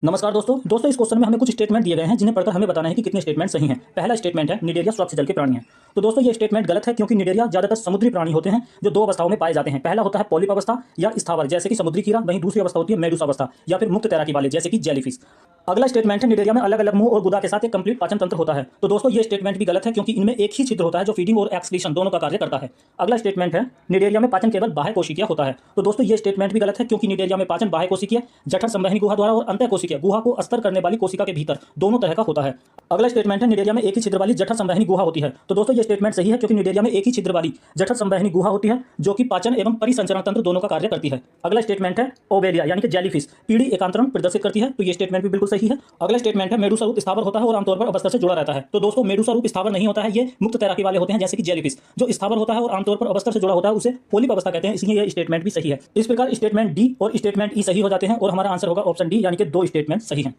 नमस्कार दोस्तों इस क्वेश्चन में हमें कुछ स्टेटमेंट दिए गए हैं जिन्हें पढ़कर हमें बताना है कि कितने स्टेटमेंट सही हैं। पहला स्टेटमेंट है निडेरिया स्वच्छ जल के प्राणी हैं। तो दोस्तों ये स्टेटमेंट गलत है क्योंकि निडेरिया ज्यादातर समुद्री प्राणी होते हैं जो दो अवस्थाओं में पाए जाते हैं। पहला होता है पॉलिप अवस्था या स्थावर जैसे कि समुद्री कीड़ा, वहीं दूसरी अवस्था होती है मेडूसा अवस्था या फिर मुक्त तैराकी वाले जैसे कि जेलीफिश। अगला स्टेटमेंट है निडेरिया में अलग अलग मुंह और गुदा के साथ एक कंप्लीट पाचन तंत्र होता है। तो दोस्तों ये स्टेटमेंट भी गलत है क्योंकि इनमें एक ही छिद्र होता है जो फीडिंग और एक्सक्रीशन दोनों का कार्य करता है। अगला स्टेटमेंट है निडेरिया में पाचन केवल बाह्य कोशिकीय होता है। तो दोस्तों ये स्टेटमेंट भी गलत है क्योंकि निडेरिया में पाचन बाह्य कोशिकीय, जठर संवहनी गुहा द्वारा और अंतः कोशिकीय गुहा को अस्तर करने वाली कोशिका के भीतर दोनों तरह का होता है। अगला स्टेटमेंट है निडेरिया में एक ही छिद्र वाली जठर संवहनी गुहा होती है। तो दोस्तों ये स्टेटमेंट सही है क्योंकि निडेरिया में एक ही छिद्र वाली जठर संवहनी गुहा होती है जो कि पाचन एवं परिसंचरण तंत्र दोनों का कार्य करती है। अगला स्टेटमेंट है ओबेलिया यानी कि जेलीफिश पीढ़ी एकांतरण प्रदर्शित करती है। तो ये स्टेटमेंट भी बिल्कुल सही है। अगला स्टेटमेंट है मेडूसा रूप स्थावर होता है और आमतौर पर अवस्था से जुड़ा रहता है। तो दोस्तों मेडूसा रूप स्थावर नहीं होता है, ये मुक्त तैराकी वाले होते हैं जैसे कि जेलीफिश। जो स्थावर होता है और आमतौर पर अवस्था से जुड़ा होता है उसे पोलिप अवस्था कहते हैं, इसलिए ये स्टेटमेंट भी सही है। इस प्रकार स्टेटमेंट डी और स्टेटमेंट ई सही हो जाते हैं और हमारा आंसर होगा ऑप्शन डी यानी कि दो स्टेटमेंट सही है।